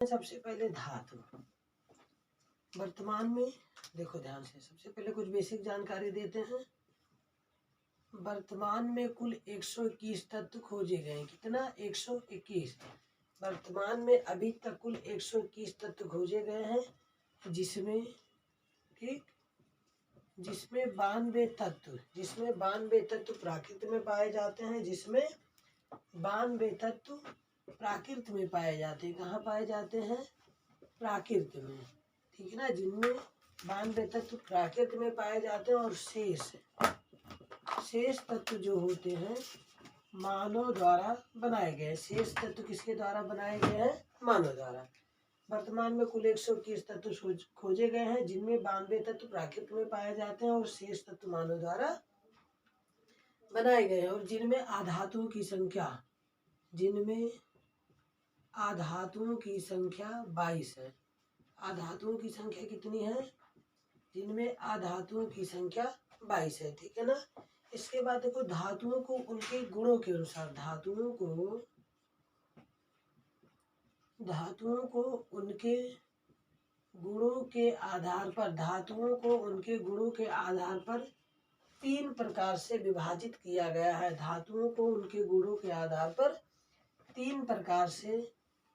सबसे पहले धातु। वर्तमान में देखो ध्यान से, सबसे पहले कुछ बेसिक जानकारी देते हैं। वर्तमान में कुल 121 तत्व खोजे गए। कितना? 121। वर्तमान में अभी तक कुल 121 तत्व खोजे गए हैं, जिसमें ठीक जिसमें 92 तत्व प्राकृत में पाए जाते हैं। जिसमें 92 तत्व प्राकृत में पाए जाते हैं। कहाँ पाए जाते हैं? प्राकृत में, ठीक है ना। जिनमें 92 तत्व प्राकृत में पाए जाते हैं और शेष तत्व जो होते हैं मानव द्वारा बनाए गए। शेष तत्व किसके द्वारा बनाए गए हैं? मानव द्वारा। वर्तमान में कुल 121 तत्व खोजे गए हैं, जिनमें 92 तत्व प्राकृत में पाए जाते हैं और शेष तत्व मानव द्वारा बनाए गए हैं। और जिनमें आधातुओं की संख्या 22 है। आधातुओं की संख्या कितनी है? जिनमें आधातुओं की संख्या 22 है, ठीक है ना। इसके बाद देखो, धातुओं को उनके गुणों के अनुसार, धातुओं को उनके गुणों के आधार पर 3 प्रकार से विभाजित किया गया है। धातुओं को उनके गुणों के आधार पर 3 प्रकार से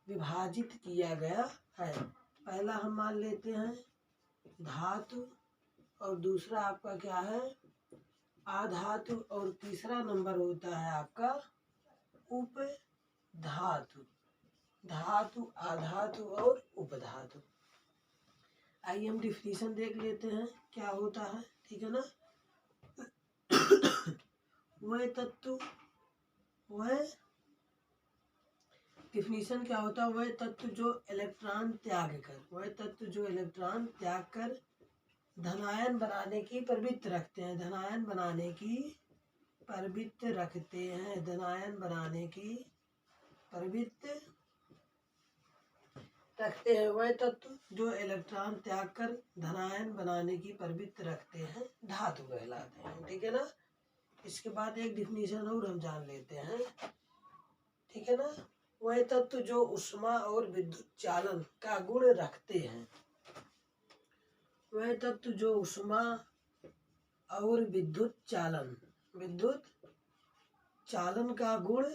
विभाजित किया गया है। पहला हम मान लेते हैं धातु, और दूसरा आपका क्या है? आधातु, और तीसरा नंबर होता है आपका उपधातु। धातु, आधातु और उपधातु। आइए हम डिफिनीशन देख लेते हैं क्या होता है, ठीक है ना। डिफिनीशन क्या होता है? वह तत्व जो इलेक्ट्रॉन त्याग कर धनायन बनाने की प्रवृत्ति रखते हैं। वह तत्व जो इलेक्ट्रॉन त्याग कर धनायन बनाने की प्रवृत्ति रखते हैं धातु कहलाते हैं, ठीक है ना। इसके बाद एक डिफिनीशन और हम जान लेते हैं, ठीक है ना। वह तत्व जो ऊष्मा और विद्युत चालन का गुण रखते हैं। वह तत्व जो ऊष्मा और विद्युत चालन का गुण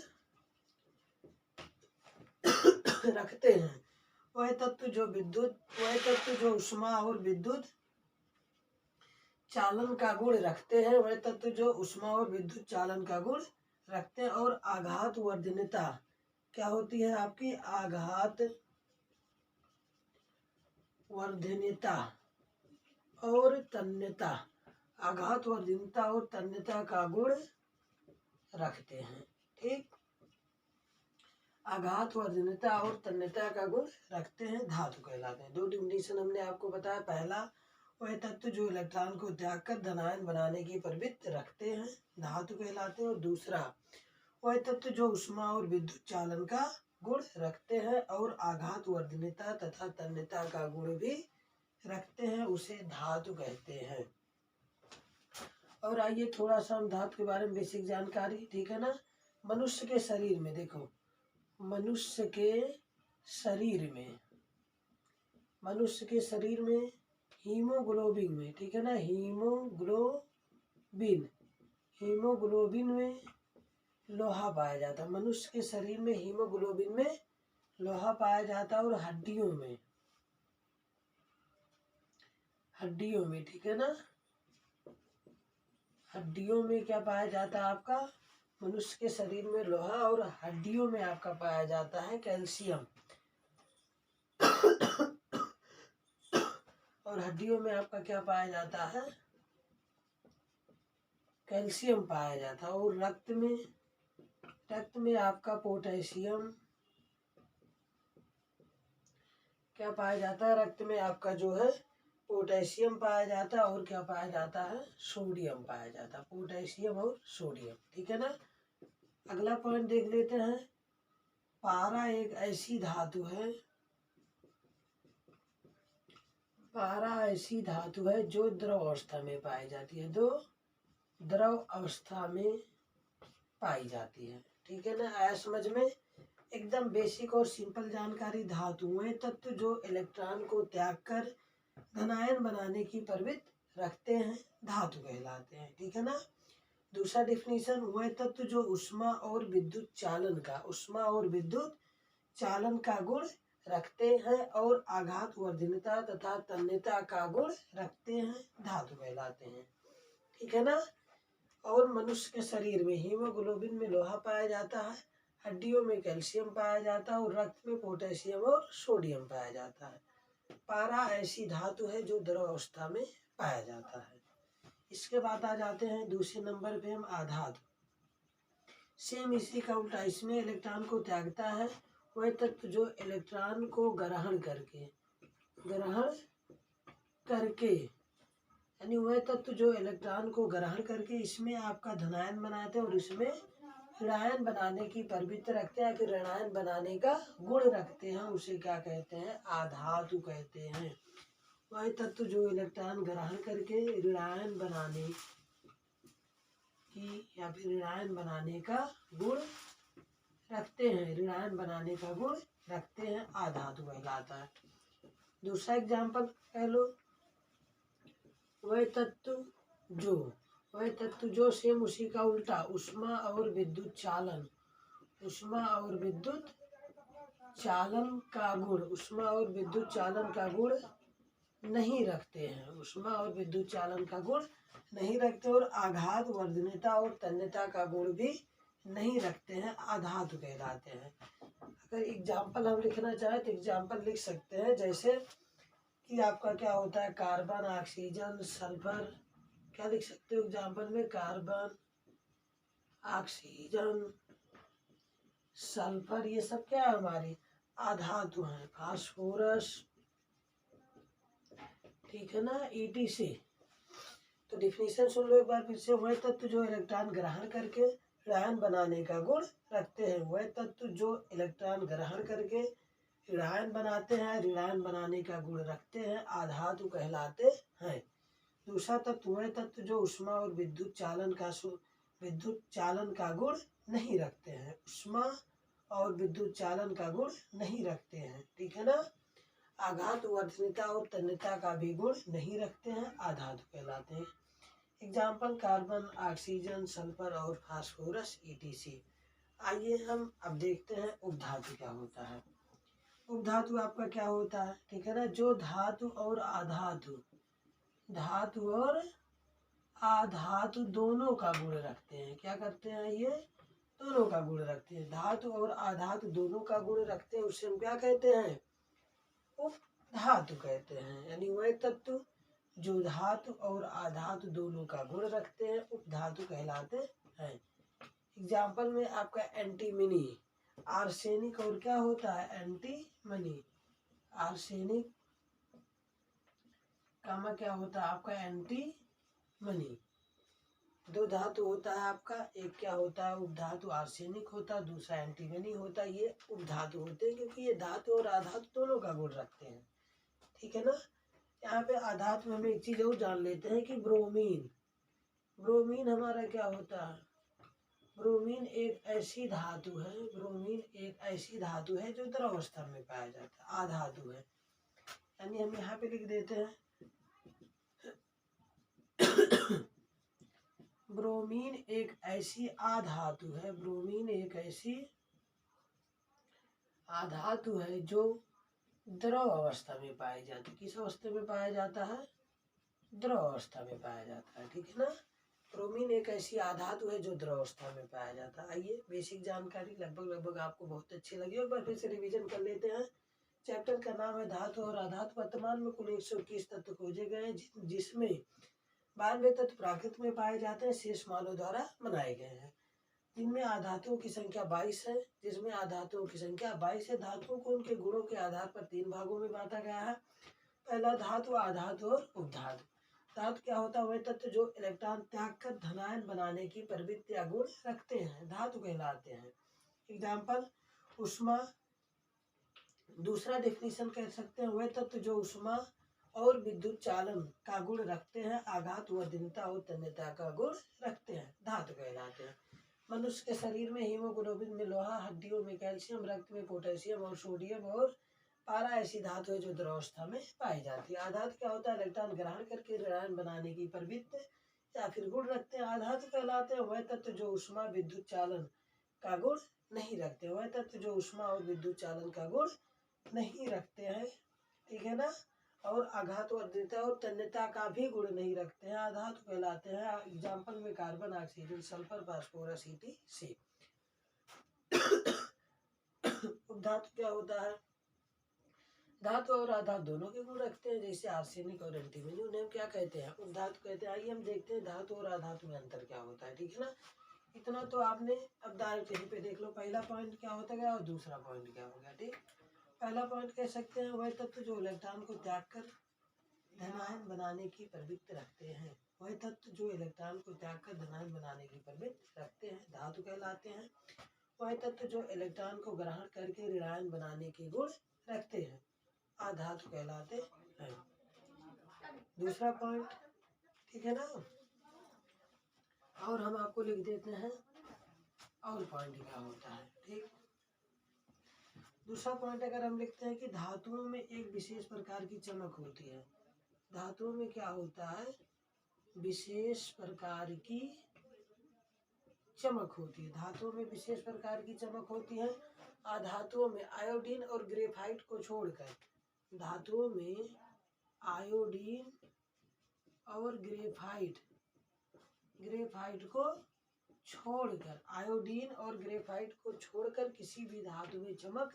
रखते हैं। वह तत्व जो ऊष्मा और विद्युत चालन का गुण रखते हैं। और आघात वर्धनता क्या होती है आपकी? आघात वर्धनता और तन्यता का गुण रखते हैं, ठीक। आघात वर्धनता और तन्यता का गुण रखते हैं, धातु कहलाते हैं। 2 डिफिनीशन हमने आपको बताया। पहला, वह तत्व जो इलेक्ट्रॉन को त्याग कर धनायन बनाने की प्रवृत्ति रखते हैं, धातु कहलाते हैं। और दूसरा, वह तत्व जो ऊष्मा और विद्युत चालन का गुण रखते हैं और आघात वर्धनता तथा तन्यता का गुण भी रखते हैं, उसे धातु कहते हैं। और आइए थोड़ा सा हम धातु के बारे में बेसिक जानकारी, ठीक है ना। मनुष्य के शरीर में देखो, मनुष्य के शरीर में हीमोग्लोबिन में, ठीक है ना, हीमोग्लोबिन में लोहा पाया जाता है। मनुष्य के शरीर में हीमोग्लोबिन में लोहा पाया जाता है। और हड्डियों में, ठीक है ना, हड्डियों में क्या पाया जाता है आपका? मनुष्य के शरीर में लोहा, और हड्डियों में आपका पाया जाता है कैल्शियम। और हड्डियों में आपका क्या पाया जाता है? कैल्शियम पाया जाता है। और रक्त में आपका पोटेशियम क्या पाया जाता है? रक्त में आपका जो है पोटेशियम पाया जाता है। और क्या पाया जाता है? सोडियम पाया जाता है। पोटेशियम और सोडियम, ठीक है ना। अगला पॉइंट देख लेते हैं। पारा एक ऐसी धातु है जो द्रव अवस्था में पाई जाती है, ठीक है ना। आया समझ में? एकदम बेसिक और सिंपल जानकारी। धातु वह तत्व जो इलेक्ट्रॉन को त्याग कर धनायन बनाने की प्रवृत्ति रखते हैं, धातु कहलाते हैं। ठीक है ना। दूसरा डेफिनेशन, वह तत्व जो उष्मा और विद्युत चालन का गुण रखते हैं और आघात वर्धनता तथा तन्यता का गुण रखते हैं, धातु कहलाते हैं। ठीक है ना। और मनुष्य के शरीर में हीमोग्लोबिन में लोहा पाया जाता है, हड्डियों में कैल्शियम पाया जाता है और रक्त में पोटेशियम और सोडियम पाया जाता है। पारा ऐसी धातु है जो द्रव अवस्था में पाया जाता है। इसके बाद आ जाते हैं दूसरे नंबर पे हम आधातु। सेम इसी का उल्टा, इसमें इलेक्ट्रॉन को त्यागता है वह तत्व जो इलेक्ट्रॉन को ग्रहण करके यानी वह तत्व जो इलेक्ट्रॉन को ग्रहण करके इसमें आपका धनायन बनाते हैं और इसमें ऋणायन बनाने की प्रवृत्ति रखते हैं, फिर ऋणायन बनाने का गुण रखते हैं, उसे क्या कहते हैं? आधातु कहते हैं। वह तत्व जो इलेक्ट्रॉन ग्रहण करके ऋणायन बनाने की या फिर ऋणायन बनाने का गुण रखते हैं, आधातु कहलाता है। दूसरा एग्जाम्पल कह लो, वह तत्व जो सेम उसी का उल्टा उष्मा और विद्युत चालन का गुण नहीं रखते और आघात वर्धनता और तन्यता का गुण भी नहीं रखते हैं, आधातु कहलाते हैं। अगर एग्जाम्पल हम लिखना चाहें तो एग्जाम्पल लिख सकते हैं, जैसे कि आपका क्या होता है, कार्बन, ऑक्सीजन, सल्फर, क्या लिख सकते हो एग्जाम्पल में? कार्बन, ऑक्सीजन, सल्फर, ये सब क्या है? हमारी आधातु हैं। फास्फोरस, ठीक है ना, ETC। तो डिफिनीशन सुन लो एक बार फिर से। वह तत्व जो इलेक्ट्रॉन ग्रहण करके ऋणायन बनाने का गुण रखते हैं, वह तत्व जो इलेक्ट्रॉन ग्रहण करके ऋणायन बनाते हैं, ऋणायन बनाने का गुण रखते हैं, आधातु कहलाते हैं। दूसरा तत्व, वह तत्व जो उष्मा और विद्युत चालन का गुण नहीं रखते हैं, ठीक है ना। आघात वर्धनता और तन्यता का भी गुण नहीं रखते हैं, आधातु कहलाते हैं। एग्जाम्पल कार्बन, ऑक्सीजन, सल्फर और फास्फोरस, ETC। आइए हम अब देखते हैं उपधातु क्या होता है। उपधातु आपका क्या होता है? ठीक है ना। जो धातु और आधातु दोनों का गुण रखते हैं। क्या करते हैं? ये दोनों का गुण रखते हैं। धातु और आधातु दोनों का गुण रखते हैं, उससे हम क्या कहते हैं? उपधातु कहते हैं। यानी वह तत्व जो धातु और आधातु दोनों का गुण रखते हैं, उपधातु कहलाते हैं। एग्जाम्पल में आपका एंटीमनी, आर्सेनिक और क्या होता है? एंटीमनी। आर्सेनिक का क्या होता है आपका? एंटीमनी। दो धातु होता है आपका, एक क्या होता है? उपधातु आर्सेनिक होता है, दूसरा एंटीमनी होता है। ये उपधातु होते हैं क्योंकि ये धातु और आधातु दोनों का गुण रखते हैं। ठीक है ना। यहाँ पे आधातु में हम एक चीज और जान लेते हैं कि ब्रोमीन हमारा क्या होता है? ब्रोमीन एक ऐसी धातु है जो द्रव अवस्था में पाया जाता है, आधातु है। यानी हम यहाँ पे लिख देते हैं ब्रोमीन एक ऐसी आधातु है जो द्रव अवस्था में पाई जाती है। किस अवस्था में पाया जाता है? द्रव अवस्था में पाया जाता है। ठीक है ना। ब्रोमीन एक ऐसी आधातु है जो द्रव अवस्था में पाया जाता है। आइए बेसिक जानकारी लगभग आपको बहुत अच्छी लगी, एक बार फिर से रिवीजन कर लेते हैं। चैप्टर का नाम है धातु और आधातु। वर्तमान में कुल 121 तत्व खोजे गए हैं, जिसमें 92 तत्व प्राकृत में पाए जाते हैं, शेष मानव द्वारा बनाए गए हैं। जिनमें आधातुओं की संख्या 22 है, धातुओं को उनके गुणों के आधार पर 3 भागों में बांटा गया है। पहला धातु, आधातु और उपधातु। धातु क्या होता है? वह तत्व जो इलेक्ट्रॉन त्याग कर धनायन बनाने की प्रवृत्ति या गुण रखते हैं, धातु कहलाते हैं। एग्जाम्पल उष्मा। दूसरा डेफिनेशन कह सकते हैं, वह तत्व जो उष्मा और विद्युत चालन का गुण रखते हैं, आघात वर्धनता और तन्यता का गुण रखते हैं, धातु कहलाते हैं। मनुष्य के शरीर में हीमोग्लोबिन में लोहा, हड्डियों में कैल्शियम, रक्त में पोटेशियम और सोडियम और पारा ऐसी धातु है जो द्रवावस्था में पाई जाती है। आधातु क्या होता है? इलेक्ट्रॉन ग्रहण करके ऋणायन बनाने की प्रवृत्ति या फिर गुण रखते हैं। आधातु कहलाते हैं वह तत्व जो ऊष्मा विद्युत चालन का गुण नहीं रखते, वह तत्व जो ऊष्मा और विद्युत चालन का गुण नहीं रखते हैं, ठीक है ना। और आघात वर्धिता और तन्यता का भी गुण नहीं रखते हैं, आधातु कहलाते हैं। एग्जाम्पल में carbon, oxygen, sulphur, phosphorus, ETC। उपधातु क्या होता है? धातु और आधातु दोनों के गुण रखते हैं, जैसे आर्सेनिक और एंटीमनी। उन्हें हम क्या कहते हैं? उपधातु कहते हैं। आइए हम देखते हैं धातु और आधातु में अंतर क्या होता है, ठीक है ना। इतना तो आपने अब डायरेक्ट यहीं पे देख लो, पहला पॉइंट क्या होता गया और दूसरा पॉइंट क्या हो गया, ठीक। पहला पॉइंट कह सकते हैं वह तत्व जो इलेक्ट्रॉन को त्याग कर धनायन बनाने की प्रवृत्ति रखते हैं, वह तत्व जो इलेक्ट्रॉन को त्याग कर धनायन बनाने की प्रवृत्ति रखते हैं, धातु कहलाते हैं। वह तत्व जो इलेक्ट्रॉन को ग्रहण करके ऋणायन बनाने के गुण रखते हैं, आधातु कहलाते हैं। दूसरा पॉइंट, ठीक है ना। और हम आपको लिख देते हैं और पॉइंट क्या होता है, ठीक। दूसरा पॉइंट अगर हम लिखते हैं कि धातुओं में एक विशेष प्रकार की चमक होती है। धातुओं में क्या होता है? विशेष प्रकार की चमक होती है। धातुओं में विशेष प्रकार की चमक होती है। अधातुओं में आयोडीन और ग्रेफाइट को छोड़कर, धातुओं में आयोडीन और ग्रेफाइट को छोड़कर, आयोडीन और ग्रेफाइट को छोड़कर किसी भी धातु में चमक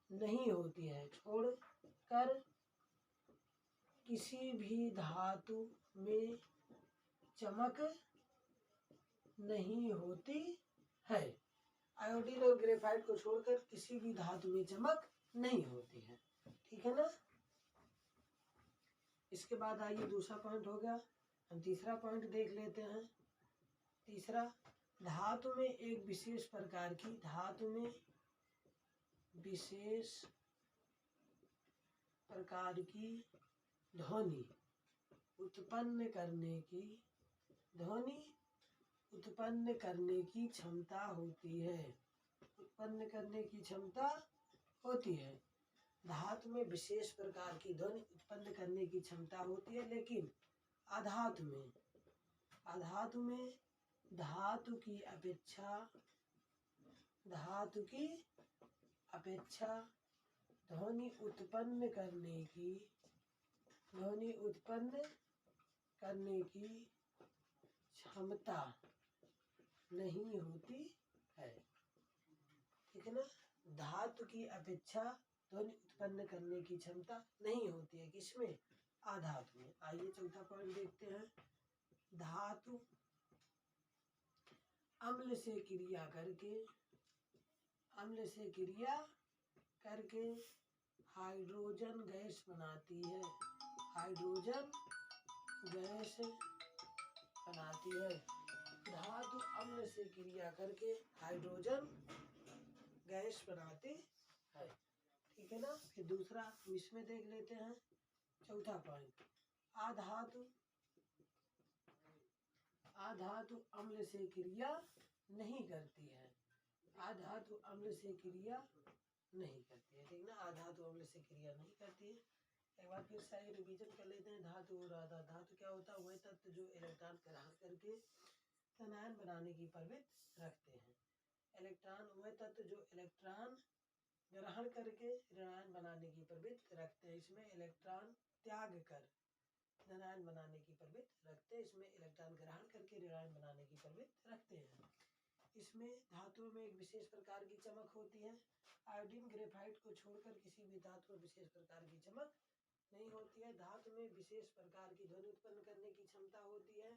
नहीं होती है। छोड़कर किसी भी धातु में चमक नहीं होती है। आयोडीन और ग्रेफाइट को छोड़कर किसी भी धातु में चमक नहीं होती है, ठीक है ना। इसके बाद आइए दूसरा पॉइंट हो गया, हम तीसरा पॉइंट देख लेते हैं। तीसरा, धातु में एक विशेष प्रकार की, धातु में विशेष प्रकार की ध्वनि उत्पन्न करने की क्षमता होती है। उत्पन्न करने की क्षमता होती है। धातु में विशेष प्रकार की ध्वनि उत्पन्न करने की क्षमता होती है, लेकिन अधातु में धातु की अपेक्षा ध्वनि उत्पन्न करने की क्षमता नहीं होती है, ठीक है ना। धातु की अपेक्षा ध्वनि उत्पन्न करने की क्षमता नहीं होती है, किसमें? आधातु में। आइए चौथा पॉइंट देखते हैं। धातु अम्ल से क्रिया करके हाइड्रोजन गैस बनाती है। धातु अम्ल से क्रिया करके हाइड्रोजन गैस बनाती है, ठीक है ना। फिर दूसरा इसमें देख लेते हैं, चौथा पॉइंट। आधातु अम्ल से क्रिया नहीं करती है। आधातु अम्ल से क्रिया नहीं करती है, ठीक ना। आधातु अम्ल से क्रिया नहीं करती है। एक बार फिर से रिवीजन कर लेते हैं। धातु और आधातु। धातु क्या होता है? वह तत्व जो इलेक्ट्रॉन ग्रहण करके धनायन बनाने की प्रवृत्ति रखते हैं। इलेक्ट्रॉन वह तत्व जो इलेक्ट्रॉन ग्रहण करके ऋणायन बनाने की प्रवृत्ति रखते हैं। इसमें इलेक्ट्रॉन त्याग कर धनायन बनाने की प्रवृत्ति रखते हैं। इसमें इलेक्ट्रॉन ग्रहण करके ऋणायन बनाने की प्रवृत्ति रखते हैं। इसमें धातुओं में एक विशेष प्रकार की चमक होती है। आयोडीन ग्रेफाइट को छोड़कर किसी भी धातु में विशेष प्रकार की चमक नहीं होती है। धातु में विशेष प्रकार की ध्वनि उत्पन्न करने की क्षमता होती है।